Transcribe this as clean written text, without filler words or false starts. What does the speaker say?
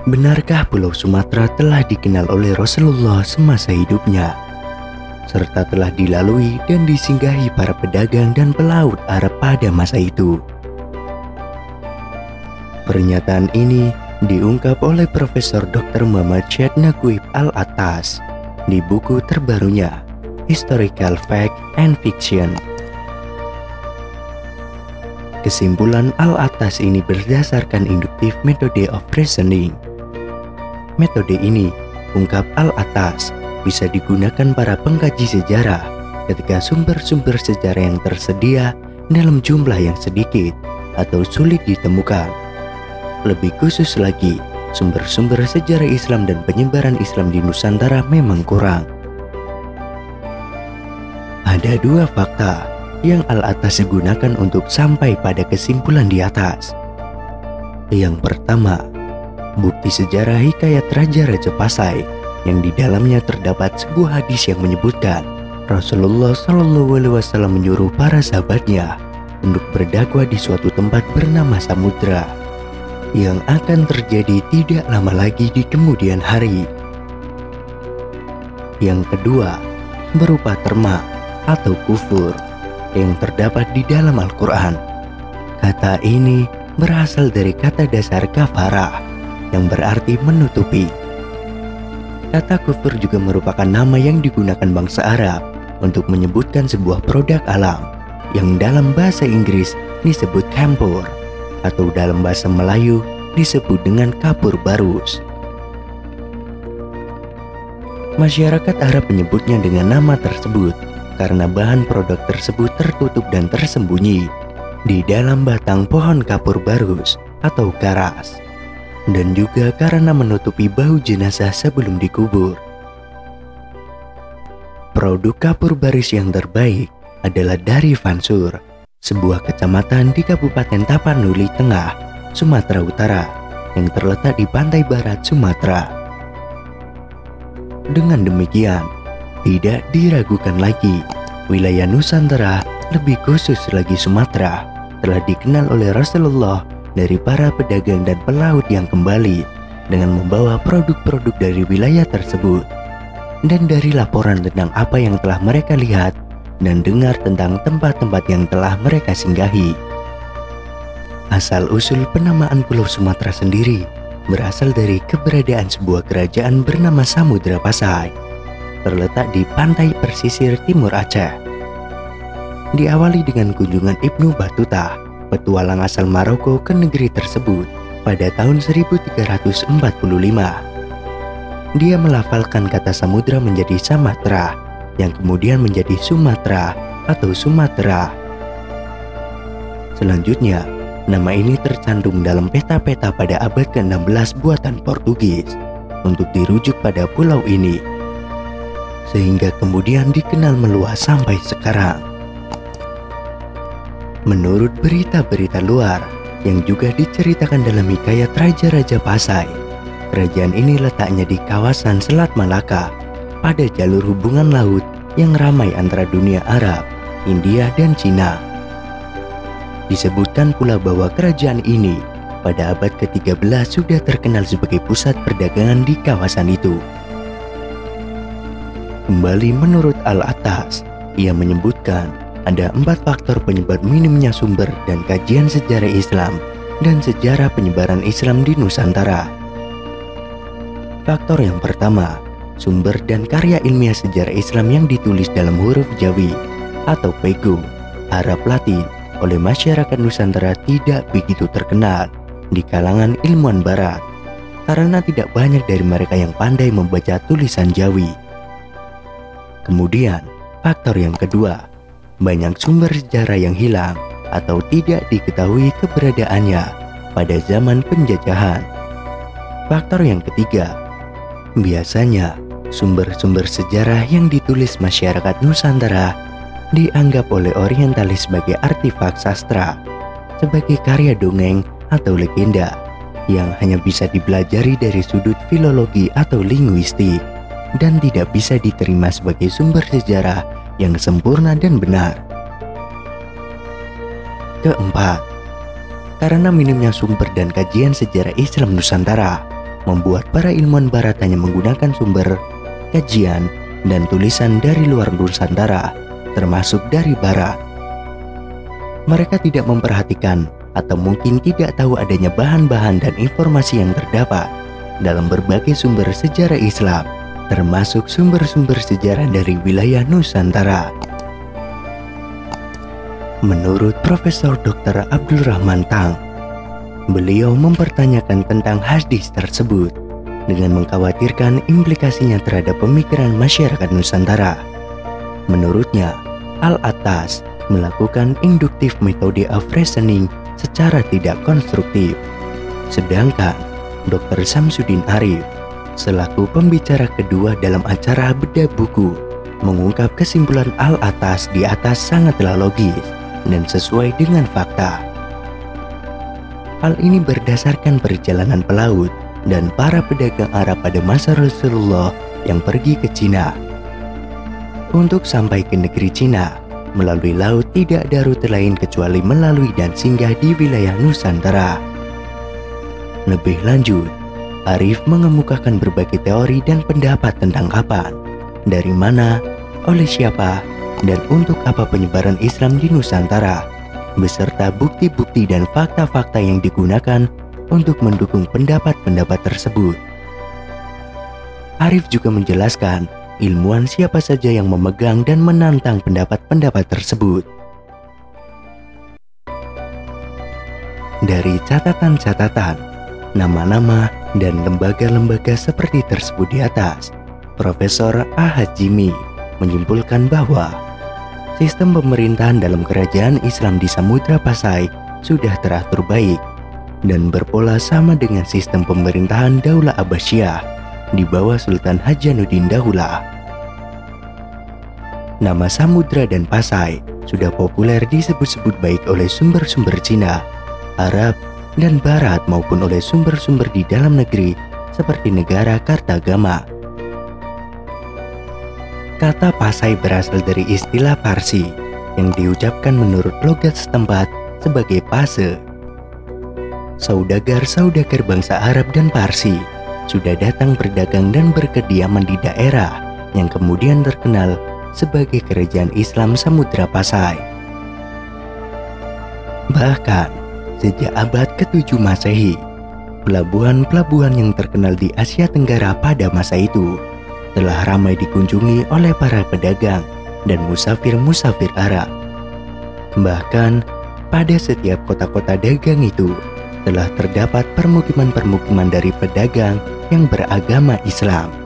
Benarkah Pulau Sumatera telah dikenal oleh Rasulullah semasa hidupnya, serta telah dilalui dan disinggahi para pedagang dan pelaut Arab pada masa itu? Pernyataan ini diungkap oleh Profesor Dr. Muhammad Syed Naguib Al-Attas di buku terbarunya Historical Fact and Fiction. Kesimpulan Al-Attas ini berdasarkan induktif metode of reasoning. Metode ini, ungkap Al-Attas, bisa digunakan para pengkaji sejarah ketika sumber-sumber sejarah yang tersedia dalam jumlah yang sedikit atau sulit ditemukan. Lebih khusus lagi, sumber-sumber sejarah Islam dan penyebaran Islam di Nusantara memang kurang. Ada dua fakta yang Al-Attas gunakan untuk sampai pada kesimpulan di atas. Yang pertama, bukti sejarah hikayat Raja-Raja Pasai yang di dalamnya terdapat sebuah hadis yang menyebutkan Rasulullah SAW menyuruh para sahabatnya untuk berdakwah di suatu tempat bernama Samudra yang akan terjadi tidak lama lagi di kemudian hari. Yang kedua, berupa terma atau kufur yang terdapat di dalam Al-Quran. Kata ini berasal dari kata dasar kafarah yang berarti menutupi. Kata kufur juga merupakan nama yang digunakan bangsa Arab untuk menyebutkan sebuah produk alam yang dalam bahasa Inggris disebut campur atau dalam bahasa Melayu disebut dengan kapur barus. Masyarakat Arab menyebutnya dengan nama tersebut karena bahan produk tersebut tertutup dan tersembunyi di dalam batang pohon kapur barus atau karas, dan juga karena menutupi bahu jenazah sebelum dikubur. Produk kapur baris yang terbaik adalah dari Vansur, sebuah kecamatan di Kabupaten Tapanuli Tengah, Sumatera Utara, yang terletak di pantai barat Sumatera. Dengan demikian, tidak diragukan lagi, wilayah Nusantara, lebih khusus lagi Sumatera, telah dikenal oleh Rasulullah dari para pedagang dan pelaut yang kembali dengan membawa produk-produk dari wilayah tersebut, dan dari laporan tentang apa yang telah mereka lihat dan dengar tentang tempat-tempat yang telah mereka singgahi. Asal-usul penamaan Pulau Sumatera sendiri berasal dari keberadaan sebuah kerajaan bernama Samudra Pasai, terletak di pantai pesisir timur Aceh. Diawali dengan kunjungan Ibnu Battuta, petualang asal Maroko, ke negeri tersebut pada tahun 1345. Dia melafalkan kata samudra menjadi Samatra, yang kemudian menjadi Sumatera atau Sumatera. Selanjutnya, nama ini tercantum dalam peta-peta pada abad ke-16 buatan Portugis untuk dirujuk pada pulau ini, sehingga kemudian dikenal meluas sampai sekarang. Menurut berita-berita luar yang juga diceritakan dalam hikayat Raja-Raja Pasai, kerajaan ini letaknya di kawasan Selat Malaka pada jalur hubungan laut yang ramai antara dunia Arab, India, dan Cina. Disebutkan pula bahwa kerajaan ini pada abad ke-13 sudah terkenal sebagai pusat perdagangan di kawasan itu. Kembali menurut Al-Attas, ia menyebutkan ada 4 faktor penyebab minimnya sumber dan kajian sejarah Islam dan sejarah penyebaran Islam di Nusantara. Faktor yang pertama, sumber dan karya ilmiah sejarah Islam yang ditulis dalam huruf Jawi atau Pegung, Arab Latin oleh masyarakat Nusantara tidak begitu terkenal di kalangan ilmuwan Barat karena tidak banyak dari mereka yang pandai membaca tulisan Jawi. Kemudian, faktor yang kedua, banyak sumber sejarah yang hilang atau tidak diketahui keberadaannya pada zaman penjajahan. Faktor yang ketiga, biasanya sumber-sumber sejarah yang ditulis masyarakat Nusantara dianggap oleh orientalis sebagai artefak sastra, sebagai karya dongeng atau legenda yang hanya bisa dipelajari dari sudut filologi atau linguistik dan tidak bisa diterima sebagai sumber sejarah yang sempurna dan benar. Keempat, karena minimnya sumber dan kajian sejarah Islam Nusantara, membuat para ilmuwan barat hanya menggunakan sumber, kajian, dan tulisan dari luar Nusantara, termasuk dari barat. Mereka tidak memperhatikan atau mungkin tidak tahu adanya bahan-bahan dan informasi yang terdapat dalam berbagai sumber sejarah Islam, termasuk sumber-sumber sejarah dari wilayah Nusantara. Menurut Profesor Dr. Abdul Rahman Tang, beliau mempertanyakan tentang hadis tersebut dengan mengkhawatirkan implikasinya terhadap pemikiran masyarakat Nusantara. Menurutnya, Al-Attas melakukan induktif metode of reasoning secara tidak konstruktif. Sedangkan Dr. Samsudin Arif, selaku pembicara kedua dalam acara Bedah Buku, mengungkap kesimpulan Al-Attas di atas sangatlah logis dan sesuai dengan fakta. Hal ini berdasarkan perjalanan pelaut dan para pedagang Arab pada masa Rasulullah yang pergi ke Cina. Untuk sampai ke negeri Cina, melalui laut tidak ada rute lain kecuali melalui dan singgah di wilayah Nusantara. Lebih lanjut, Arif mengemukakan berbagai teori dan pendapat tentang kapan, dari mana, oleh siapa, dan untuk apa penyebaran Islam di Nusantara, beserta bukti-bukti dan fakta-fakta yang digunakan untuk mendukung pendapat-pendapat tersebut. Arif juga menjelaskan ilmuwan siapa saja yang memegang dan menantang pendapat-pendapat tersebut. Dari catatan-catatan, nama-nama, dan lembaga-lembaga seperti tersebut di atas, Profesor Ahad Jimmy menyimpulkan bahwa sistem pemerintahan dalam kerajaan Islam di Samudra Pasai sudah teratur baik dan berpola sama dengan sistem pemerintahan Daulah Abbasiyah di bawah Sultan Hajanuddin Daulah. Nama Samudra dan Pasai sudah populer disebut-sebut baik oleh sumber-sumber Cina, Arab, dan Barat maupun oleh sumber-sumber di dalam negeri seperti negara Kartagama. Kata Pasai berasal dari istilah Parsi yang diucapkan menurut logat setempat sebagai pase. Saudagar-saudagar bangsa Arab dan Parsi sudah datang berdagang dan berkediaman di daerah yang kemudian terkenal sebagai Kerajaan Islam Samudra Pasai. Bahkan sejak abad ke-7 Masehi, pelabuhan-pelabuhan yang terkenal di Asia Tenggara pada masa itu telah ramai dikunjungi oleh para pedagang dan musafir-musafir Arab. Bahkan pada setiap kota-kota dagang itu telah terdapat permukiman-permukiman dari pedagang yang beragama Islam.